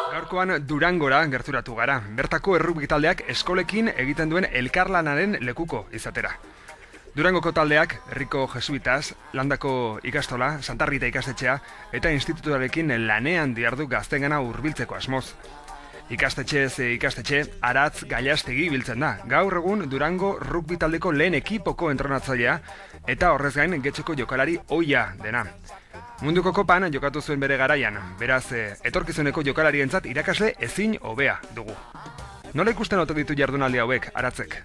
Gaurkoan Durangora gerturatu gara, bertako errugbi taldeak eskolekin egiten duen elkarlanaren lekuko izatera. Durangoko taldeak, herriko jesuitas, Landako ikastola, Santa Rita ikastetxea eta institutuarekin lanean dihardu gaztengana hurbiltzeko asmoz. Ikastetxez ikastetxe, Aratz Gailastegi biltzen da. Gaur egun Durango rugbi taldeko lehen ekipoko entrenatzailea eta horrez gain getxoko jokalari ohia dena. Munduko kopan jokatu zuen bere garaian, beraz, etorkizuneko jokalarientzat irakasle ezin hobea dugu. Nola ikusten ote ditu jardunaldi hauek, Aratzek?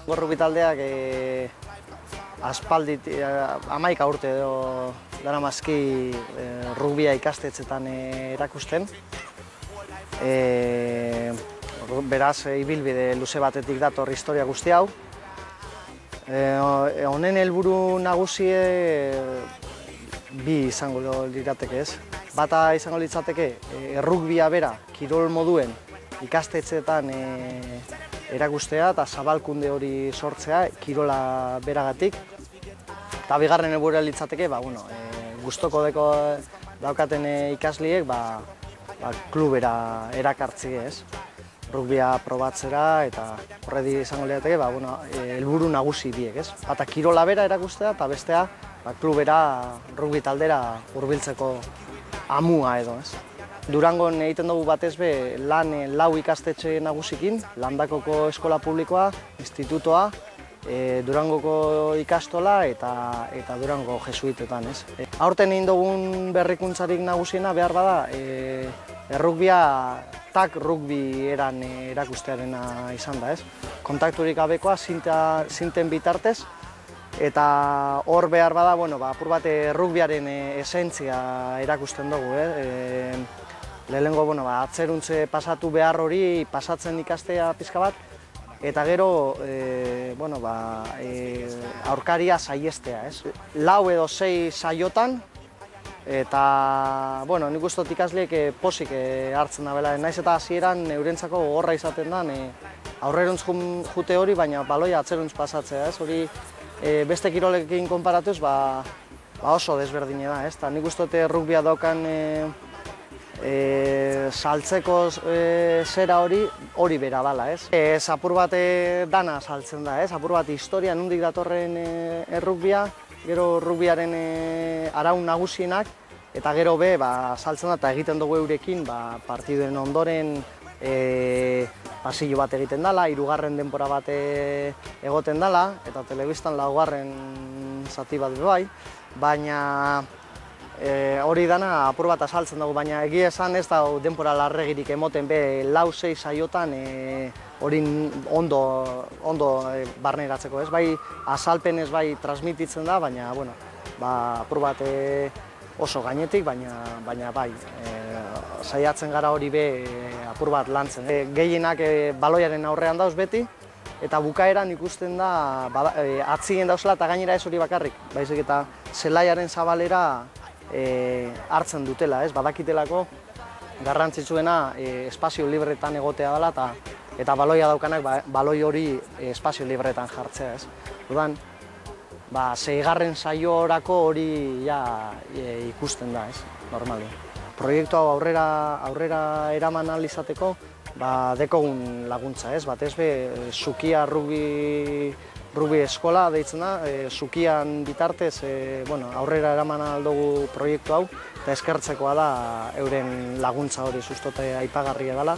Rugbi taldeak aspaldit 11 urte edo daramazki rugbia ikastetxetan erakusten. Beraz, ibilbide luze batetik dator historia guzti hau. Honen helburu nagusie bi izango lirateke, ez? Bata izango litzateke errugbia bera kirol moduen ikastetxeetan erakustea eta zabalkunde hori sortzea kirola beragatik. Eta bigarren helburua litzateke, gustoko daukaten ikasliek klubera erakartzi, ez? Rugbia probatzera eta horredi izango lirateke, helburu nagusi biek, ez? Bata kirola bera erakustea eta bestea klubera rugbi taldera hurbiltzeko amua edo, ez? Durangon egiten dugu batez be lan 4 ikastetxe nagusikin, Landakoko eskola publikoa, institutoa, Durangoko ikastola eta Durango jesuitetan, ez? Aurten egin dugun berrikuntzarik nagusiena behar bada errugbia tak rugbi eran erakustearena izan da, ez? Kontakturik gabekoa zinten bitartez eta hor behar bada, apur bat rugbiaren esentzia erakusten dugu, Lehenengo, atzeruntze pasatu behar hori pasatzen ikastea pizka bat, eta gero, aurkaria saiestea, ez? 4 edo 6 saiotan, eta, nik uste dut ikasleek posik hartzen da bela. Naiz eta hasieran eurentzako gogorra izaten da, aurreruntz jute hori, baina baloia atzeruntz pasatzea, ez? Hori beste kirolekin konparatuz, oso desberdine da, ez? Nik uste dut rugbia daukan saltzeko zera hori bera dala, ez? Apur bat dana saltzen da, ez? Apur bat historia nondik datorren errugbia, gero rugbiaren araun nagusienak, eta gero saltzen da eta egiten dugu eurekin partiduen ondoren pasillo bat egiten dala, 3. denbora bat egoten dala, eta telebistan 4. zati bat bai, baina hori dana apur bat azaltzen dugu, baina egia esan ez da denbora larregirik emoten 4-6 saiotan hori ondo barneratzeko, ez? Bai azalpenez bai transmititzen da, baina apur bat oso gainetik, baina bai saiatzen gara hori apur bat lantzen. Gehienak baloiaren aurrean dauz beti, eta bukaeran ikusten da atzien dauzela eta gainera ez hori bakarrik, baizik eta zelaiaren zabalera hartzen dutela, ez? Badakitelako garrantzitsuena espazio libretan egotea dela eta baloia daukanak baloi hori espazio libretan jartzea, ez? Orduan, 6. saiorako hori ikusten da, ez? Normali. Proiektu hau aurrera eraman ahal izateko dekogun laguntza, ez? Batez Zukia rugbi eskola deitzen da, Zukian bitartez aurrera eraman ahal dugu proiektu hau, eta eskertzekoa da euren laguntza hori sustote aipagarria dela.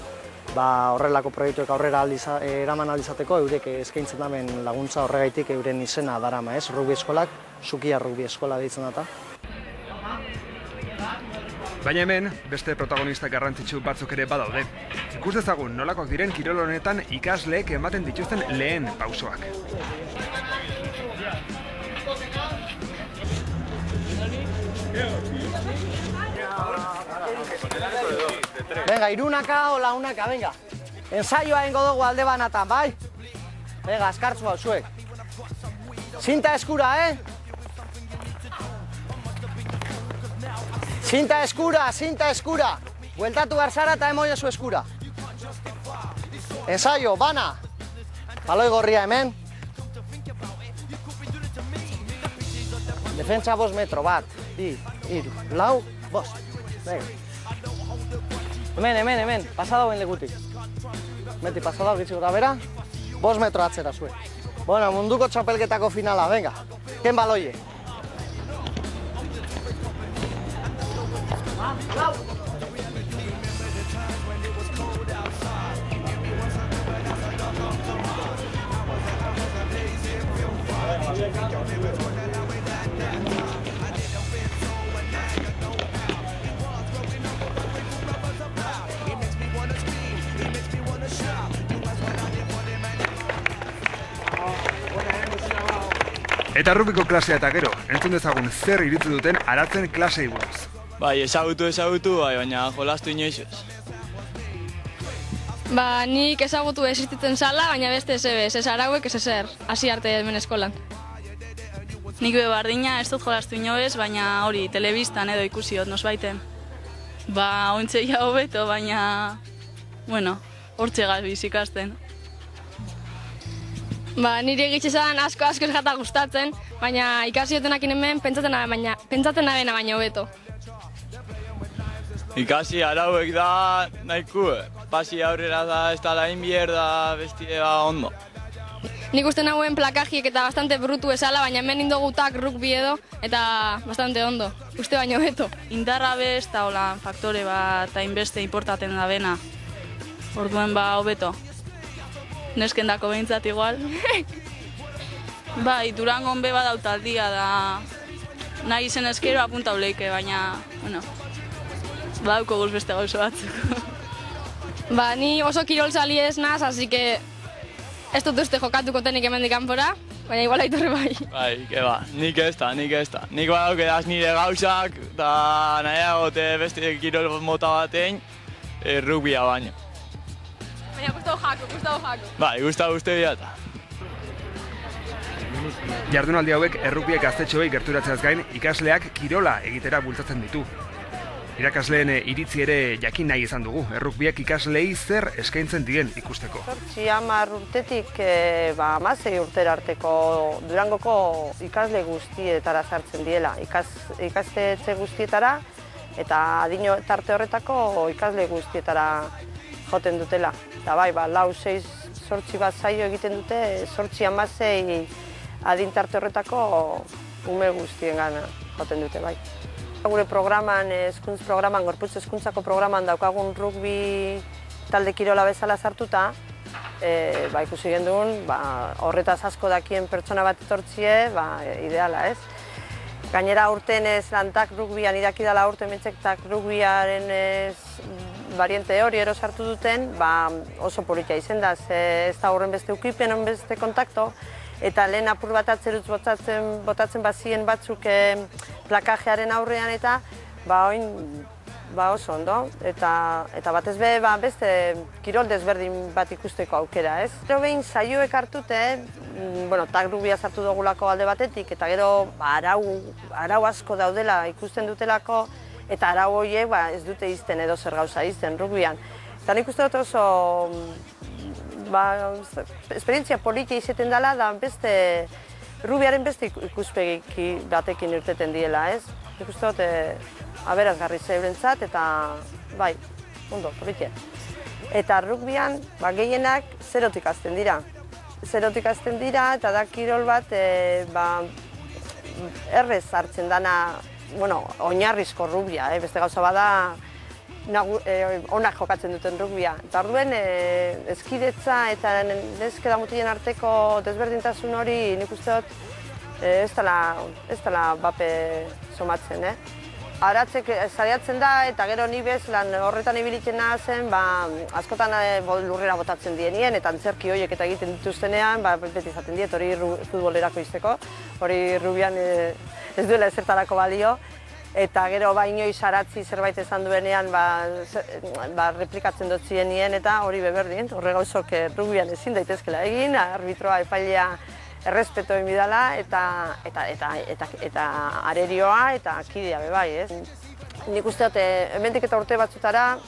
Horrelako proiektuek aurrera eraman ahal izateko eurek eskaintzen daben laguntza horregaitik euren izena darama, ez? Rugbi eskolak, Zukia rugbi eskola deitzen da. Baina hemen, beste protagonista garrantzitsu batzuk ere badaude. Ikus dezagun nolakoak diren kirol honetan ikasleek ematen dituzten lehen pausoak. Venga, 3 o 4, venga. Ensaioa egingo dugu alde banatan, bai? Venga, askartzu hau zuek. Zinta eskura, Zinta eskura. Bueltatu garzara eta emoia zu eskura. Ensaio, bana. Baloi gorria hemen. Defentsa 5 metro, 1, 2, 3, 4, 5. Venga. Hemen, pasada hoen lekutik. Beti pasada gitzik gora bera, 5 metro atzera zuen. Bueno, munduko txapelketako finala, venga. Ken baloie. Eta rugbiko klasea eta gero, entzun dezagun zer iritzi duten aratzen klasei buruz. Bai, ezagutu, bai, baina jolastu inoiz ez. Nik ezagutu existitzen zala, baina beste ez arauek ez ezer, hasi arte hemen eskolan. Nik be bardina ez dut jolastu inoiz, baina hori, telebistan edo ikusi hot nosbaiten. Ointxe ja hobeto, baina, hortxe gabiz ikasten. Niri egitxezan asko ez jata gustatzen, baina ikasi dutenakin hemen pentsatzen abena baina hobeto. Ikasi arauek da nahiko, pasi aurrera da ez da lain bier da bestie ondo. Nik uste nahuen plakajiek eta bastante brutu esala, baina hemen indogutak rugby edo eta bastante ondo, uste baino hobeto. Indarra bez eta hola faktore bat hainbeste importaten da bena, orduen hobeto. Neskendako behintzat igual. Bai, Durangon be badautaldia da nahi izen eskero apunta uleike, baina, badauko guz beste gauzo batzuk. Ni oso kirol zali ez naz, así que ez dut uste jokatuko tenik hemendik kanpora, baina igual aitorre bai. Bai, nik ez da. Nik badauk edaz nire gauzak, eta nahiagote beste kirol mota batein, rugbia baino. Baina gustau jako. Bai, gustau biata. Jardunaldi hauek errugbiek gaztetxoei gerturatzeaz gain ikasleak kirola egitera bultzatzen ditu. Irakasleen iritzi ere jakin nahi izan dugu, errugbiek ikaslei zer eskaintzen dien ikusteko. 10 urtetik 16 urtera arteko Durangoko ikasle guztietara sartzen diela, ikastetxe guztietara eta adino tarte horretako ikasle guztietara joten dutela. Eta bai, 4-6 bat zaio egiten dute, 16 adintarte horretako ume guztien gana joten dute, bai. Gure programan, hezkuntz programan, gorputz hezkuntzako programan daukagun rugby talde kirola bezala sartuta, ikusi genuen, horretaz asko dakien pertsona bat etortzie, ideala, ez? Gainera urten lantak rugbyan idakidala urten mentzektak rugbyaren variante hori ero sartu duten, oso politia izen da, ez da horren beste ukipen, horren beste kontakto, eta lehen apur bat atzerutz botatzen bazien batzuk plakajearen aurrean eta oso ondo. Eta batez be beste kirol desberdin bat ikusteko aukera, ez? Gero behin saioek hartute, tag rugbya sartu dugulako alde batetik, eta gero arau asko daudela ikusten dutelako, eta arau horiek ez dute izten edo zer gauza izten rugbyan. Eta nik uste dut oso esperientzia politia izaten dela, da rugbyaren beste ikuspegi batekin irteten diela, ez? Nik uste dut aberazgarri zeurentzat eta bai, ondo, politia. Eta rugbyan gehienak zerotik hasten dira. Zerotik hasten dira eta da kirol bat errez hartzen dana, oinarrizko rugbya, beste gauza bada onak jokatzen duten rugbya. Eta orduen, eskidetza eta neskeda mutilen arteko desberdintasun hori nik uste dut ez dela bape somatzen. Aratzek saiatzen da eta gero ni bez lan horretan ibilitzen zen, askotan lurrera botatzen dienien eta antzerki horiek eta egiten dituztenean, beti izaten diet hori futbolerako izteko, hori rugbyan ez duela ezertarako balio. Eta gero inoiz aratzi zerbait esan duenean replikatzen dut zienien eta hori beberdin, horre gauzok rugbyan ezin daitezkela egin, arbitroa epailea errespeto egin bidala eta arerioa eta kidea bebai, ez? Nik uste dut, hemendik eta urte batzutara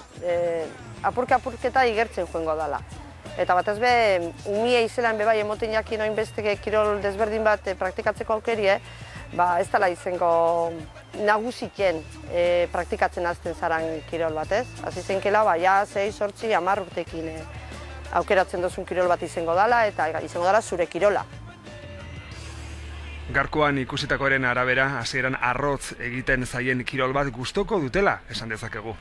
apurketa igertzen joango dela. Eta batez be, umie izelan bebai emoten jakin oin beste kirol desberdin bat praktikatzeko aukerie, ez dela izango nagusiken praktikatzen hasten zaran kirol bat, ez? Hasi zenkela, ja 6, 8, 10 urtekin aukeratzen duzun kirol bat izango dela, eta izango dela zure kirola. Gaurkoan ikusitakoaren arabera, hasieran arrotz egiten zaien kirol bat gustoko dutela, esan dezakegu.